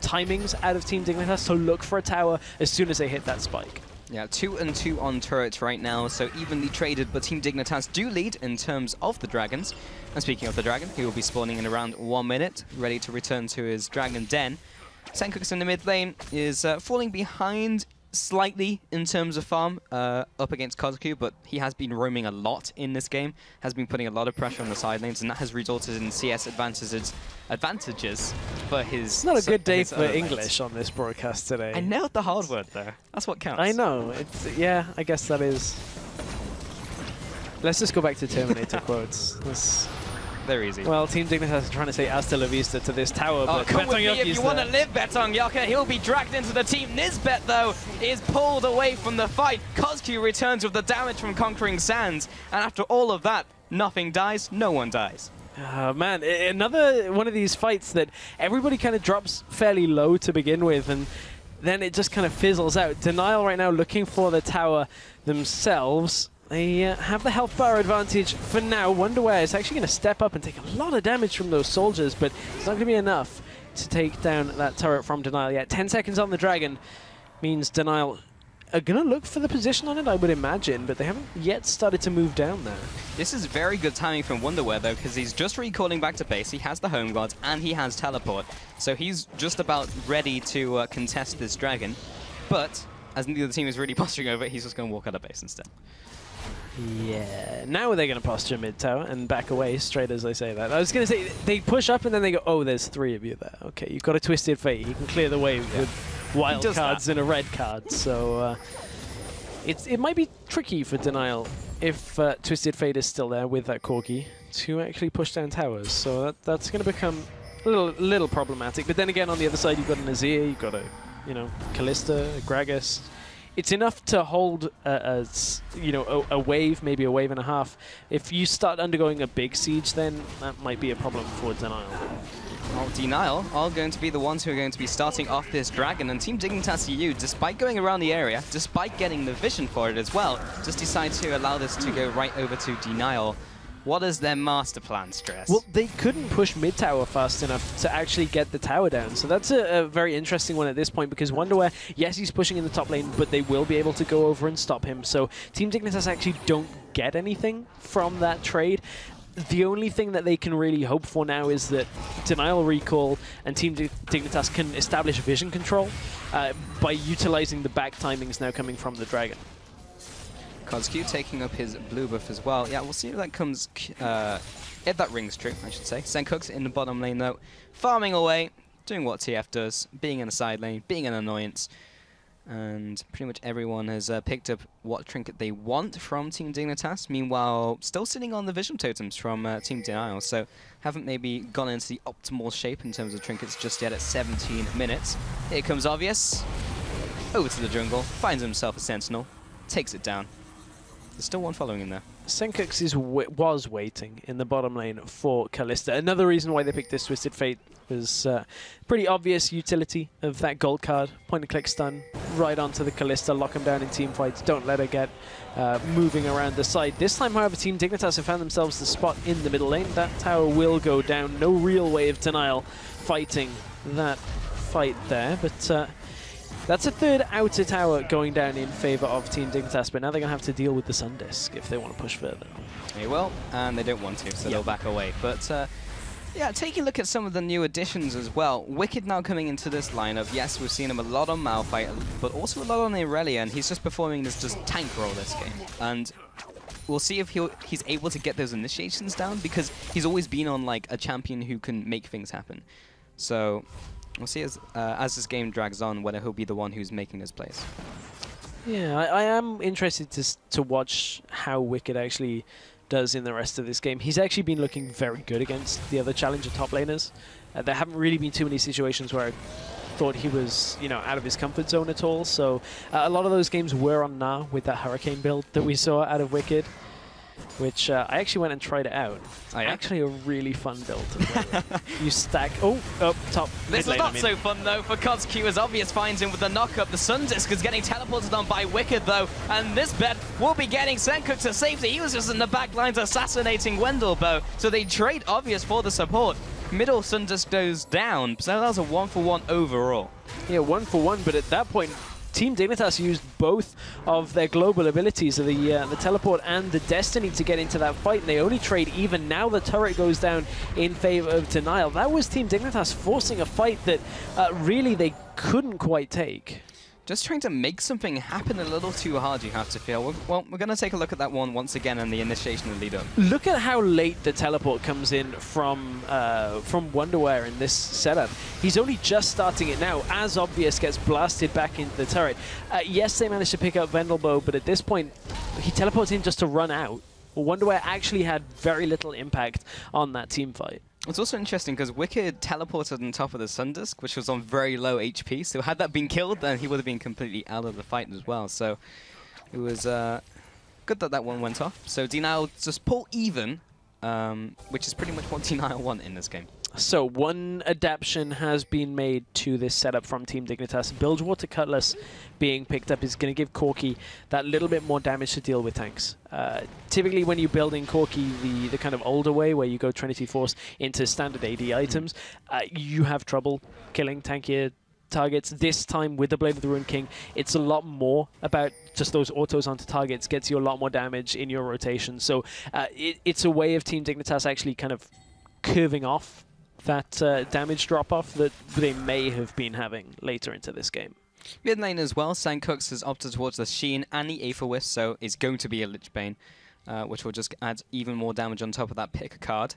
timings out of Team Dignitas, so look for a tower as soon as they hit that spike. Yeah, 2 and 2 on turrets right now, so evenly traded, but Team Dignitas do lead in terms of the dragons. And speaking of the dragon, he will be spawning in around 1 minute, ready to return to his dragon den. Senkuk's in the mid lane is falling behind slightly in terms of farm up against Cosq, but he has been roaming a lot in this game, has been putting a lot of pressure on the side lanes, and that has resulted in CS advantages for his... It's not a good day for English on this broadcast today. I nailed the hard word there. That's what counts. I know. Yeah, I guess that is. Let's just go back to Terminator quotes. They're easy. Well, Team Dignitas are trying to say hasta la vista to this tower, but come with me Betong if you want to live, Betong Yoka. He'll be dragged into the team. Nisbet, though, is pulled away from the fight. Kozku returns with the damage from Conquering Sands. And after all of that, nothing dies, no one dies. Man, another one of these fights that everybody kind of drops fairly low to begin with, and then it just kind of fizzles out. Denial right now looking for the tower themselves. They have the health bar advantage for now. Wonderware is actually going to step up and take a lot of damage from those soldiers, but it's not going to be enough to take down that turret from Denial yet. 10 seconds on the Dragon means Denial are going to look for the position on it, I would imagine, but they haven't yet started to move down there. This is very good timing from Wonderware, though, because he's just recalling back to base. He has the Home Guards, and he has Teleport. So he's just about ready to contest this Dragon. But, as neither team is really posturing over it, he's just going to walk out of base instead. Yeah, now they're going to posture mid-tower and back away straight as I say that. I was going to say, they push up and then they go, oh, there's 3 of you there. Okay, you've got a Twisted Fate. He can clear the way with wild cards and a red card. So it might be tricky for Denial if Twisted Fate is still there with that Corgi to actually push down towers. So that's going to become a little problematic. But then again, on the other side, you've got an Azir, you've got a, Callista, a Gragas. It's enough to hold a wave, maybe a wave and a half. If you start undergoing a big siege, then that might be a problem for Denial. Well, Denial are going to be the ones who are going to be starting off this Dragon, and Team Dignitas EU, despite going around the area, despite getting the vision for it as well, just decide to allow this to go right over to Denial. What is their master plan, Stress? Well, they couldn't push mid-tower fast enough to actually get the tower down. So that's a very interesting one at this point, because Wonderware, yes, he's pushing in the top lane, but they will be able to go over and stop him. So Team Dignitas actually don't get anything from that trade. The only thing that they can really hope for now is that Denial recall and Team Dignitas can establish vision control by utilizing the back timings now coming from the Dragon. Kozku taking up his blue buff as well. Yeah, we'll see if that comes, if that rings true, I should say. Senkook's in the bottom lane though, farming away, doing what TF does, being in the side lane, being an annoyance. And pretty much everyone has picked up what trinket they want from Team Dignitas. Meanwhile, still sitting on the vision totems from Team Denial, so haven't maybe gone into the optimal shape in terms of trinkets just yet at 17 minutes. Here comes Obvious, over to the jungle, finds himself a Sentinel, takes it down. There's still one following in there. Senkook's was waiting in the bottom lane for Callista. Another reason why they picked this Twisted Fate was pretty obvious utility of that gold card. Point and click stun right onto the Callista, lock him down in team fights, don't let her get moving around the side. This time, however, Team Dignitas have found themselves the spot in the middle lane. That tower will go down. No real way of Denial fighting that fight there, but that's a third outer tower going down in favor of Team Dignitas, but now they're going to have to deal with the Sun Disc if they want to push further. They will, and they don't want to, so they'll back away. But yeah, taking a look at some of the new additions as well. Wicked now coming into this lineup. Yes, we've seen him a lot on Malphite, but also a lot on Irelia, and he's just performing this just tank role this game. And we'll see if he's able to get those initiations down, because he's always been on like a champion who can make things happen. So we'll see as this game drags on whether he'll be the one who's making those plays. Yeah, I am interested to watch how Wicked actually does in the rest of this game. He's actually been looking very good against the other challenger top laners. There haven't really been too many situations where I thought he was, out of his comfort zone at all. So a lot of those games were on Nah with that Hurricane build that we saw out of Wicked, which I actually went and tried it out. Oh, yeah? Actually a really fun build to play with. You stack... up top. This is not so fun, though, for Kozku, as Obvious finds him with the knock-up. The Sun Disc is getting teleported on by Wicked, though, and this bet will be getting Senkook to safety. He was just in the back lines assassinating Wendelbow, so they trade Obvious for the support. Middle Sun Disc goes down, so that was a 1-for-1 overall. Yeah, 1-for-1, but at that point, Team Dignitas used both of their global abilities, the teleport and the destiny, to get into that fight, and they only trade even. Now the turret goes down in favor of Denial. That was Team Dignitas forcing a fight that really they couldn't quite take. Just trying to make something happen a little too hard, you have to feel. Well, we're going to take a look at that one once again in the initiation and lead-up. Look at how late the teleport comes in from Wonderware in this setup. He's only just starting it now, as Obvious gets blasted back into the turret. Yes, they managed to pick up Wendelbow, but at this point, he teleports in just to run out. Wonderwear actually had very little impact on that team fight. It's also interesting because Wicked teleported on top of the Sundisk, which was on very low HP. So had that been killed, then he would have been completely out of the fight as well. So it was good that that one went off. So DNL just pull even, which is pretty much what DNL want in this game. So one adaptation has been made to this setup from Team Dignitas. Bilgewater Cutlass being picked up is going to give Corki that little bit more damage to deal with tanks. Typically when you're building Corki the kind of older way, where you go Trinity Force into standard AD items, you have trouble killing tankier targets. This time with the Blade of the Ruined King, it's a lot more about just those autos onto targets, gets you a lot more damage in your rotation. So it's a way of Team Dignitas actually kind of curving off that damage drop-off that they may have been having later into this game. Mid lane as well, Sandcooks has opted towards the Sheen and the Aether Wisp, so it's going to be a Lich Bane, which will just add even more damage on top of that pick card.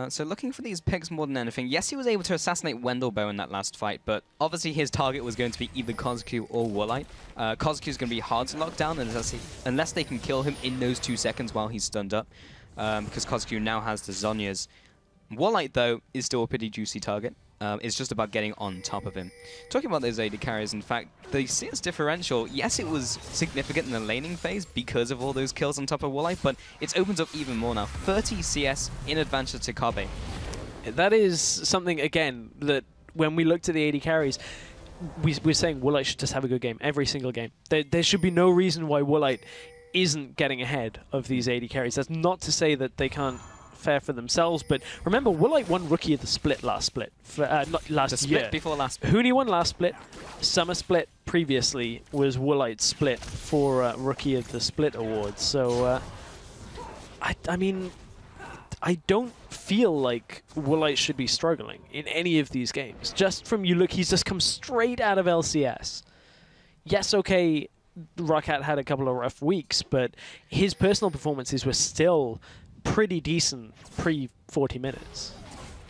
So looking for these picks more than anything. Yes, he was able to assassinate Wendelbow in that last fight, but obviously his target was going to be either Kozaku or Woolite. Kozaku is going to be hard to lock down unless they can kill him in those 2 seconds while he's stunned up, because Kozaku now has the Zhonya's. Woolite, though, is still a pretty juicy target. It's just about getting on top of him. Talking about those AD carries, in fact, the CS differential, yes, it was significant in the laning phase because of all those kills on top of Woolite, but it's opened up even more now. 30 CS in advantage to Kabe. That is something, again, that when we looked at the AD carries, we're saying Woolite should just have a good game, every single game. There should be no reason why Woolite isn't getting ahead of these AD carries. That's not to say that they can't fare for themselves, but remember, Woolite won Rookie of the Split last split. Not last the split year. Before last split. Huni won last split. Summer Split previously was Woolite's split for Rookie of the Split award. So, I mean, I don't feel like Woolite should be struggling in any of these games. Just from you look, he's just come straight out of LCS. Yes, okay, Roccat had a couple of rough weeks, but his personal performances were still pretty decent pre-40 minutes.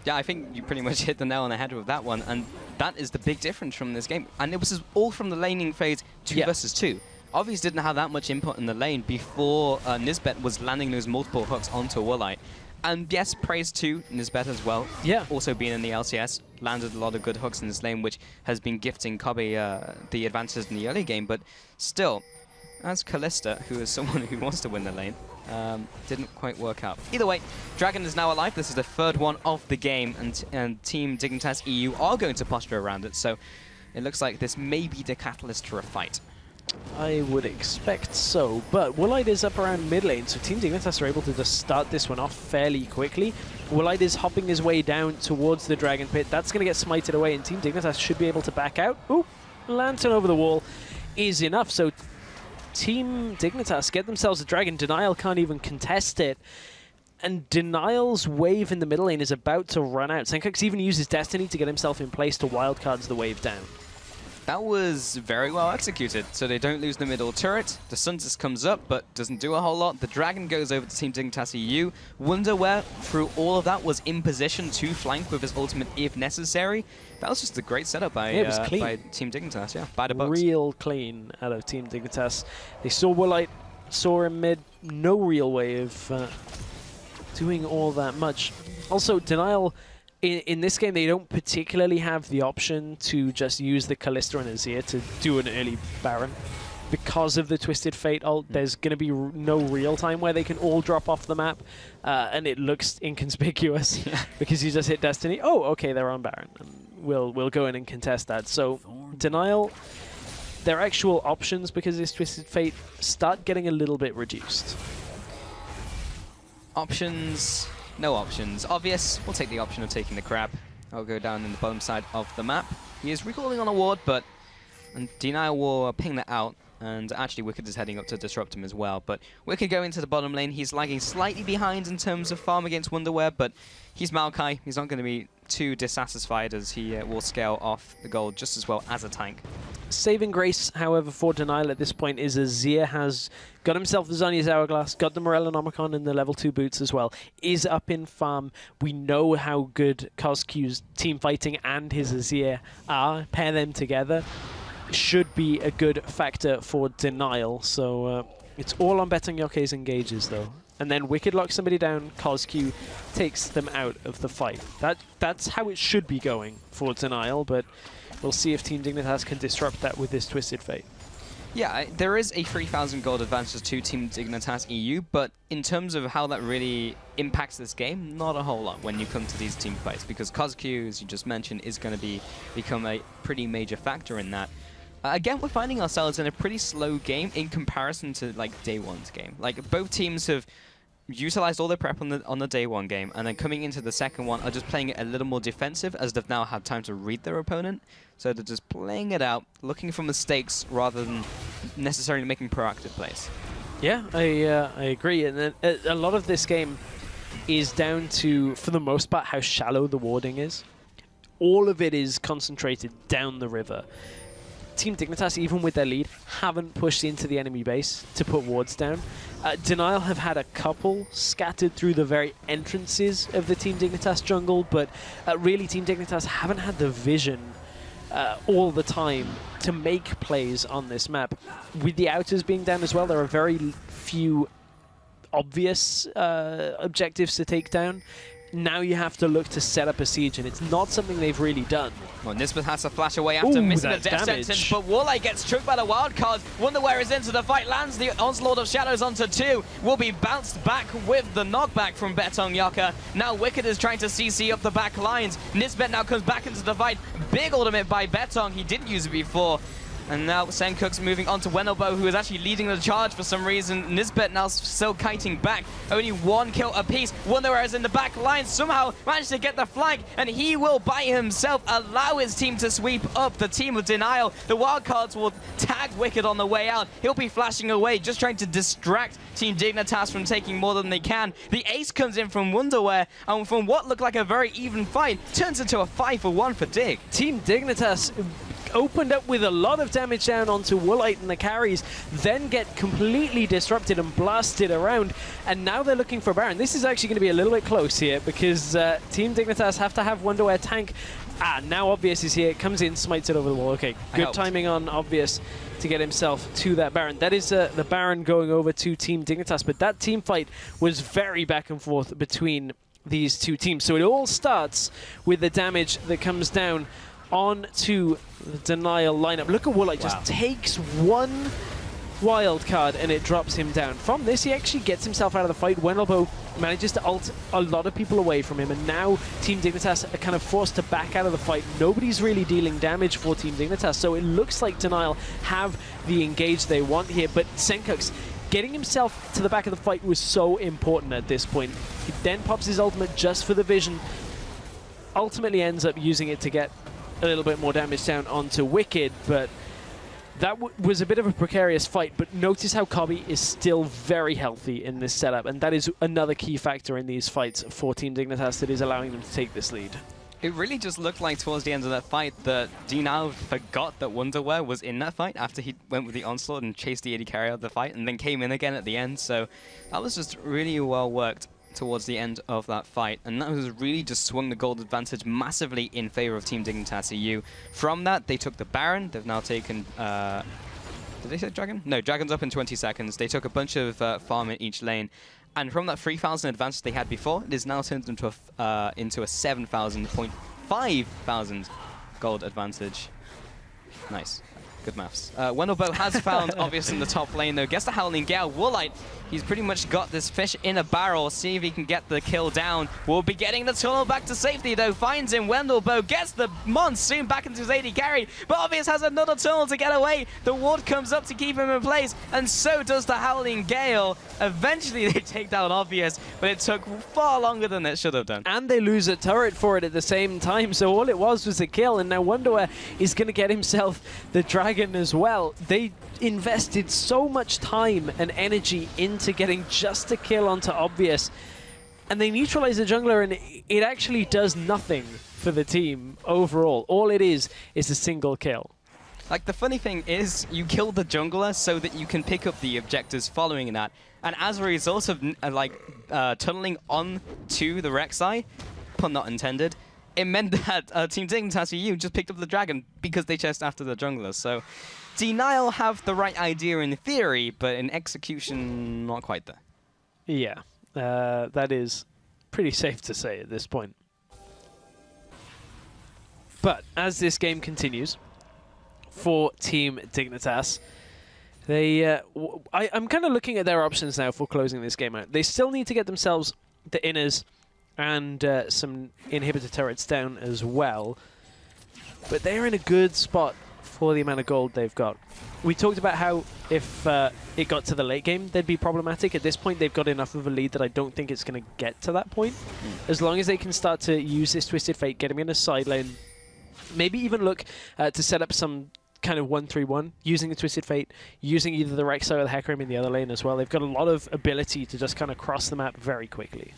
Yeah, I think you pretty much hit the nail on the head with that one, and that is the big difference from this game. And it was all from the laning phase 2 versus 2. Obviously didn't have that much input in the lane before Nisbet was landing those multiple hooks onto Woolite. And yes, praise to Nisbet as well. Yeah. Also being in the LCS, landed a lot of good hooks in this lane, which has been gifting Kabe the advances in the early game. But still, as Kalista, who is someone who wants to win the lane, didn't quite work out. Either way, Dragon is now alive. This is the 3rd one of the game, and Team Dignitas EU are going to posture around it, so it looks like this may be the catalyst for a fight. I would expect so, but Woolite is up around mid lane, so Team Dignitas are able to just start this one off fairly quickly. Woolite is hopping his way down towards the Dragon Pit. That's going to get smited away, and Team Dignitas should be able to back out. Ooh, Lantern over the wall is enough, so Team Dignitas get themselves a Dragon. Denial can't even contest it. And Denial's wave in the middle lane is about to run out. Sandcooks even uses Destiny to get himself in place to wildcards the wave down. That was very well executed, so they don't lose the middle turret. The Sundisk comes up, but doesn't do a whole lot. The Dragon goes over to Team Dignitas EU. Wonderwear, through all of that, was in position to flank with his ultimate if necessary. That was just a great setup by Team Dignitas, yeah, by the Bucks. Real clean out of Team Dignitas. They saw Woolite, saw him mid, no real way of doing all that much. Also, Denial, in this game, they don't particularly have the option to just use the Kalista and Azir to do an early Baron. Because of the Twisted Fate ult, there's going to be no real time where they can all drop off the map, and it looks inconspicuous because you just hit Destiny. Oh, okay, they're on Baron. And we'll go in and contest that. So, Denial, their actual options because of this Twisted Fate start getting a little bit reduced. Options... No options. Obvious, we'll take the option of taking the crab. I'll go down in the bottom side of the map. He is recalling on a ward, but Denial will ping that out. And actually, Wicked is heading up to disrupt him as well. But Wicked going into the bottom lane. He's lagging slightly behind in terms of farm against Wonderwear, but he's Maokai. He's not going to be too dissatisfied as he will scale off the gold just as well as a tank. Saving grace, however, for Denial at this point is Azir has got himself the Zhonya's Hourglass, got the Morellonomicon and the level 2 boots as well, is up in farm. We know how good Kozq's team fighting and his Azir are. Pair them together should be a good factor for Denial. So It's all on Betongyoke's engages, though. And then Wicked locks somebody down, CosQ takes them out of the fight. That's how it should be going for Denial, but we'll see if Team Dignitas can disrupt that with this Twisted Fate. Yeah, there is a 3,000 gold advantage to Team Dignitas EU, but in terms of how that really impacts this game, not a whole lot when you come to these team fights, because CosQ, as you just mentioned, is going to become a pretty major factor in that. Again, we're finding ourselves in a pretty slow game in comparison to like day one's game. Like both teams have utilized all their prep on the day one game, and then coming into the second one are just playing it a little more defensive, as they've now had time to read their opponent. So they're just playing it out, looking for mistakes rather than necessarily making proactive plays. Yeah, I agree. And a lot of this game is down to, for the most part, how shallow the warding is. All of it is concentrated down the river. Team Dignitas, even with their lead, haven't pushed into the enemy base to put wards down. Denial have had a couple scattered through the very entrances of the Team Dignitas jungle, but really Team Dignitas haven't had the vision all the time to make plays on this map. With the outers being down as well, there are very few obvious objectives to take down. Now you have to look to set up a siege, and it's not something they've really done. Well, Nisbet has to flash away after missing the death sentence, but Warlight gets tricked by the wild cards. Wonderware is into the fight, lands the Onslaught of Shadows onto 2. Will be bounced back with the knockback from Betongyoke. Now Wicked is trying to CC up the back lines. Nisbet now comes back into the fight. Big ultimate by Betong. He didn't use it before. And now Sencook's moving on to Wendelbo, who is actually leading the charge for some reason. Nisbet now still kiting back. Only 1 kill apiece. Wonderware is in the back line. Somehow managed to get the flag, and he will by himself allow his team to sweep up the team of Denial. The wildcards will tag Wicked on the way out. He'll be flashing away, just trying to distract Team Dignitas from taking more than they can. The ace comes in from Wonderware, and from what looked like a very even fight, turns into a 5-for-1 for Dig. Team Dignitas opened up with a lot of damage down onto Woolite and the carries, then get completely disrupted and blasted around, and now they're looking for Baron. This is actually going to be a little bit close here, because Team Dignitas have to have Wonderware tank. Now Obvious is here, comes in, smites it over the wall. Okay, good timing on Obvious to get himself to that Baron. That is the Baron going over to Team Dignitas, but that team fight was very back and forth between these two teams. So it all starts with the damage that comes down onto the Denial lineup. Look at Woolite, just takes one wild card and it drops him down. From this, he actually gets himself out of the fight. Wendelbo manages to ult a lot of people away from him, and now Team Dignitas are kind of forced to back out of the fight. Nobody's really dealing damage for Team Dignitas, so it looks like Denial have the engage they want here, but Sencook's getting himself to the back of the fight was so important at this point. He then pops his ultimate just for the vision, ultimately ends up using it to get a little bit more damage down onto Wicked, but that was a bit of a precarious fight. But notice how Cobby is still very healthy in this setup, and that is another key factor in these fights for Team Dignitas that is allowing them to take this lead. It really just looked like towards the end of that fight that DNL forgot that Wonderware was in that fight after he went with the Onslaught and chased the AD carry out of the fight, and then came in again at the end. So that was just really well worked towards the end of that fight, and that was really just swung the gold advantage massively in favor of Team Dignitas EU. From that, they took the Baron. They've now taken... did they say Dragon? No, Dragon's up in 20 seconds. They took a bunch of farm in each lane. And from that 3,000 advantage they had before, it is now turned into a 7,000 gold advantage. Nice. Good maths. Wendelbo has found Obvious in the top lane, though. Gets the Howling Gale. Woolite, he's pretty much got this fish in a barrel. See if he can get the kill down. We'll be getting the tunnel back to safety, though. Finds him. Wendelbo gets the Monsoon back into his AD carry, but Obvious has another tunnel to get away. The ward comes up to keep him in place, and so does the Howling Gale. Eventually, they take down Obvious, but it took far longer than it should have done. And they lose a turret for it at the same time, so all it was a kill, and now Wonderware is going to get himself the Dragon as well. They invested so much time and energy into getting just a kill onto Obvious, and they neutralize the jungler, and it actually does nothing for the team overall. All it is a single kill. Like, the funny thing is, you kill the jungler so that you can pick up the objectives following that, and as a result of tunneling on to the Rek'Sai, pun not intended, it meant that Team Dignitas EU just picked up the dragon because they chased after the jungler. So Denial have the right idea in theory, but in execution, not quite there. Yeah, that is pretty safe to say at this point. But as this game continues for Team Dignitas, I'm kind of looking at their options now for closing this game out. They still need to get themselves the inners and some inhibitor turrets down as well. But they're in a good spot for the amount of gold they've got. We talked about how if it got to the late game, they'd be problematic. At this point, they've got enough of a lead that I don't think it's going to get to that point. As long as they can start to use this Twisted Fate, get him in a side lane, maybe even look to set up some kind of 1-3-1 using the Twisted Fate, using either the Rek'Sai or the Hecarim in the other lane as well. They've got a lot of ability to just kind of cross the map very quickly.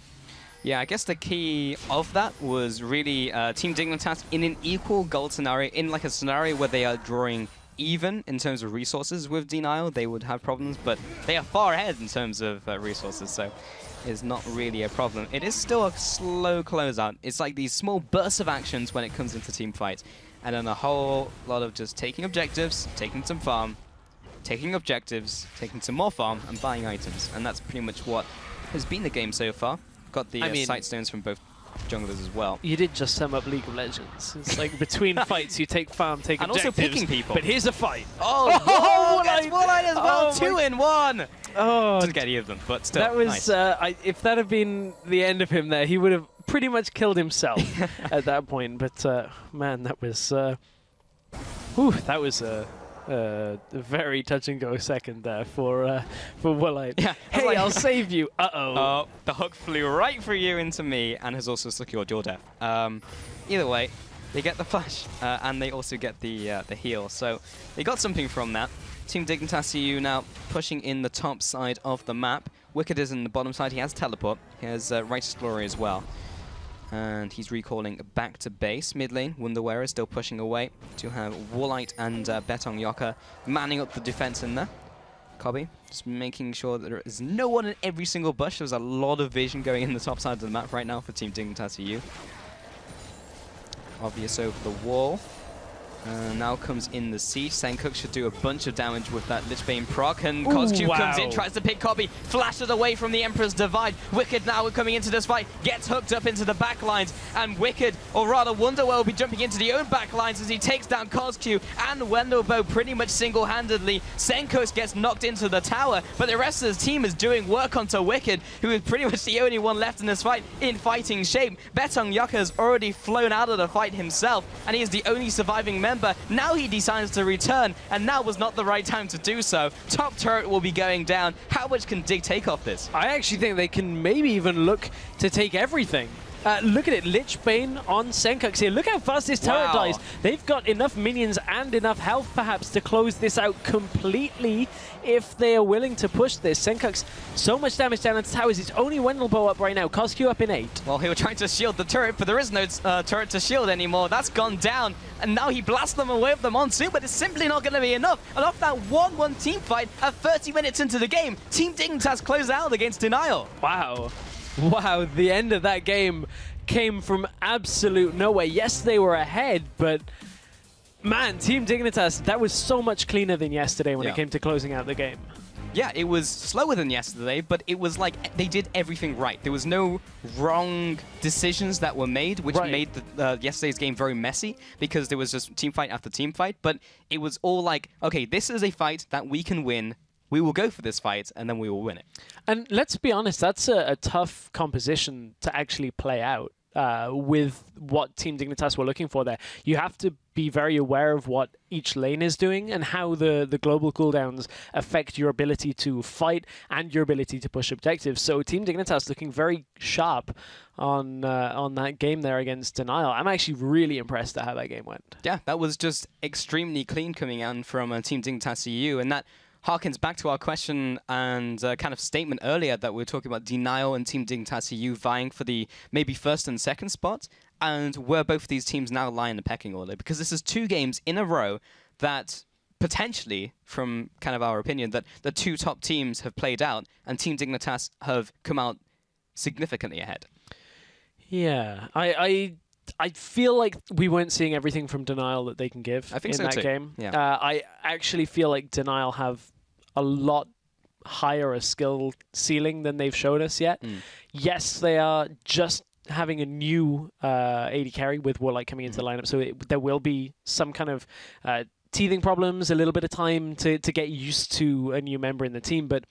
Yeah, I guess the key of that was really Team Dignitas in an equal gold scenario, in like a scenario where they are drawing even in terms of resources with Denial, they would have problems, but they are far ahead in terms of resources, so it's not really a problem. It is still a slow closeout. It's like these small bursts of actions when it comes into team fights, and then a whole lot of just taking objectives, taking some farm, taking objectives, taking some more farm, and buying items, and that's pretty much what has been the game so far. Got the sight stones from both junglers as well. You did just sum up League of Legends. It's like between fights, you take farm, take and objectives. And also picking people. But here's a fight. Oh, that's Warlight as well. 2 in 1. Oh, didn't get any of them, but still. That was nice. If that had been the end of him there, he would have pretty much killed himself at that point. But man, that was a very touch and go second there for Warlight. Yeah, hey, like, I'll save you. Uh-oh. The hook flew right through you into me and has also secured your death. Either way, they get the flash and they also get the heal. So they got something from that. Team Dignitas EU now pushing in the top side of the map. Wicked is in the bottom side. He has teleport. He has Righteous Glory as well. And he's recalling back to base. Mid lane, Wonderwearer is still pushing away. To have Warlight and Betong Yoka manning up the defense in there. Cobby just making sure that there is no one in every single bush. There's a lot of vision going in the top side of the map right now for Team Dignitas EU. Obvious over the wall. Now comes in the siege. Senkook should do a bunch of damage with that Lichbane proc, and Cosq comes in, tries to pick Cobby, flashes away from the Emperor's Divide. Wicked now coming into this fight, gets hooked up into the backlines, and Wicked, or rather Wonderwell, will be jumping into the own backlines as he takes down Cosq and Wendelbow pretty much single-handedly. Senkook gets knocked into the tower, but the rest of the team is doing work onto Wicked, who is pretty much the only one left in this fight in fighting shape. Betong Yoka has already flown out of the fight himself, and he is the only surviving member. Now he decides to return, and now was not the right time to do so. Top turret will be going down. How much can Dig take off this? I actually think they can maybe even look to take everything. Look at it, Lichbane on Senkook here. Look how fast this turret dies. They've got enough minions and enough health, perhaps, to close this out completely if they are willing to push this. Senkook's so much damage down on the towers. It's only Wendelbow up right now. Cosq up in 8. Well, he was trying to shield the turret, but there is no turret to shield anymore. That's gone down, and now he blasts them away with the Monsoon, but it's simply not going to be enough. And off that 1-1 team fight at 30 minutes into the game, Team Dignitas close out against Denial. Wow. Wow, the end of that game came from absolute nowhere. Yes, they were ahead, but man, Team Dignitas, that was so much cleaner than yesterday when it came to closing out the game. Yeah, it was slower than yesterday, but it was like they did everything right. There was no wrong decisions that were made, which made yesterday's game very messy, because there was just team fight after team fight, but it was all like, okay, this is a fight that we can win. We will go for this fight, and then we will win it. And let's be honest, that's a tough composition to actually play out with what Team Dignitas were looking for there. You have to be very aware of what each lane is doing and how the global cooldowns affect your ability to fight and your ability to push objectives. So Team Dignitas looking very sharp on that game there against Denial. I'm actually really impressed at how that game went. Yeah, that was just extremely clean coming out from Team Dignitas EU, and that harkens back to our question and kind of statement earlier that we were talking about Denial and Team Dignitas EU vying for the maybe first and second spot, and where both of these teams now lie in the pecking order, because this is 2 games in a row that potentially, from kind of our opinion, that the 2 top teams have played out and Team Dignitas have come out significantly ahead. Yeah, I I feel like we weren't seeing everything from Denial that they can give in so that too. game. Yeah. I actually feel like Denial have a lot higher a skill ceiling than they've showed us yet. Yes, they are just having a new AD carry with Warlight coming into the lineup, so there will be some kind of teething problems, a little bit of time to get used to a new member in the team, but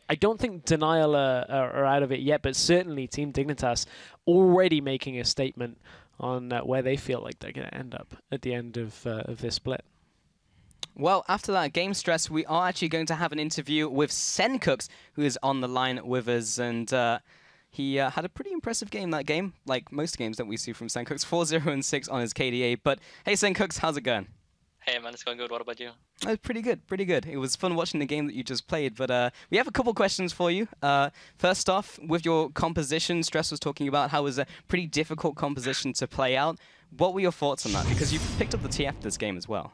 I don't think Denial are out of it yet, but certainly Team Dignitas already making a statement on where they feel like they're going to end up at the end of this split. Well, after that game stress, we are actually going to have an interview with Sencooks, who is on the line with us, and he had a pretty impressive game that game, like most games that we see from Sencooks, 4-0-6 on his KDA. But hey, Sencooks, how's it going? Hey man, it's going good. What about you? Pretty good, pretty good. It was fun watching the game that you just played, but we have a couple questions for you. First off, with your composition, Stress was talking about how it was a pretty difficult composition to play out. What were your thoughts on that? Because you picked up the TF this game as well.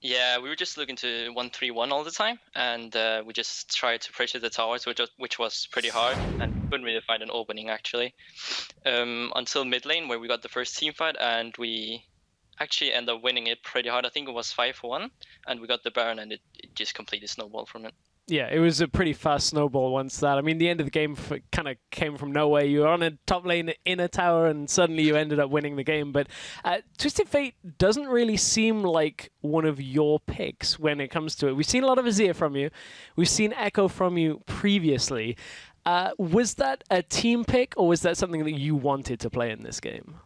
Yeah, we were just looking to 1-3-1 all the time, and we just tried to pressure the towers, which was pretty hard, and couldn't really find an opening actually. Until mid lane, where we got the first team fight, and we actually ended up winning it pretty hard. I think it was 5-1, and we got the Baron, and it just completely snowballed from it. Yeah, it was a pretty fast snowball once that. I mean, the end of the game kind of came from nowhere. You were on a top lane in a tower, and suddenly you ended up winning the game. But Twisted Fate doesn't really seem like one of your picks when it comes to it. We've seen a lot of Azir from you. We've seen Echo from you previously. Was that a team pick, or was that something that you wanted to play in this game?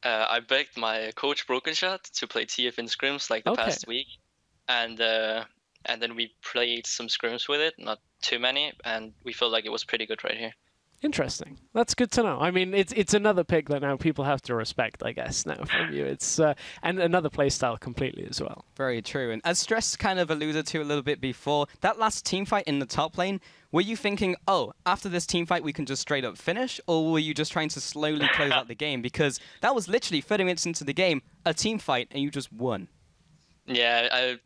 I begged my coach Broken Shot to play TF in scrims like the past week, and then we played some scrims with it, not too many, and we felt like it was pretty good right here. Interesting. That's good to know. I mean, it's another pick that now people have to respect, I guess, now from you. It's and another playstyle completely as well. Very true. And as Stress kind of alluded to a little bit before, that last team fight in the top lane, were you thinking, oh, after this team fight we can just straight up finish? Or were you just trying to slowly close out the game? Because that was literally 30 minutes into the game, a team fight, and you just won. Yeah,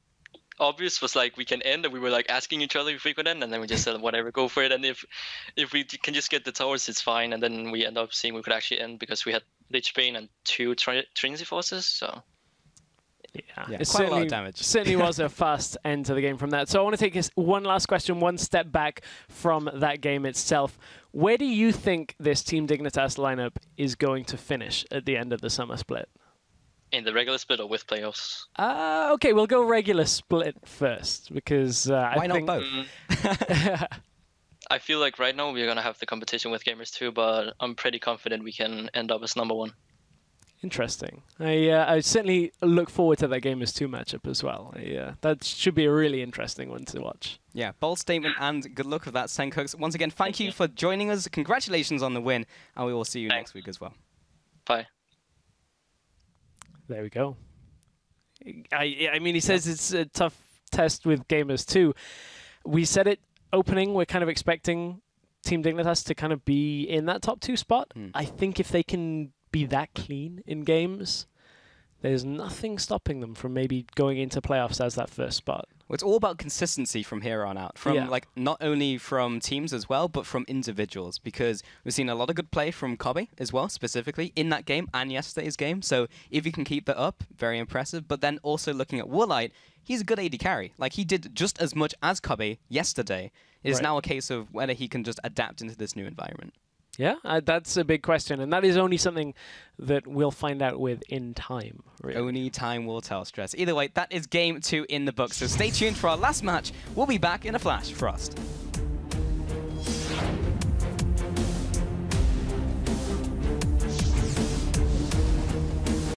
Obvious was like we can end, and we were like asking each other if we could end, and then we just said whatever, go for it. And if we can just get the towers, it's fine. And then we end up seeing we could actually end because we had Lich Bane and 2 Trinity Forces. So yeah, it quite a lot of damage. Certainly was a fast end to the game from that. So I want to take one last question, one step back from that game itself. Where do you think this Team Dignitas lineup is going to finish at the end of the summer split? In the regular split or with playoffs? Okay, we'll go regular split first because why not both? I feel like right now we're gonna have the competition with Gamers 2, but I'm pretty confident we can end up as #1. Interesting. I certainly look forward to that Gamers 2 matchup as well. That should be a really interesting one to watch. Yeah, bold statement and good luck with that, Sencooks. Once again, thank you for joining us. Congratulations on the win, and we will see you next week as well. Bye. There we go. I mean, he says it's a tough test with Gamers 2. We said it opening, we're kind of expecting Team Dignitas to kind of be in that top 2 spot. I think if they can be that clean in games, there's nothing stopping them from maybe going into playoffs as that first spot. Well, it's all about consistency from here on out, from like not only from teams as well, but from individuals, because we've seen a lot of good play from Kobe as well, specifically in that game and yesterday's game. So if you can keep that up, very impressive. But then also looking at Warlight, he's a good AD carry. Like he did just as much as Kobe yesterday. It is now a case of whether he can just adapt into this new environment. Yeah, that's a big question, and that is only something that we'll find out with in time. Really. Only time will tell, Stress. Either way, that is game 2 in the books, so stay tuned for our last match. We'll be back in a flash. Frost.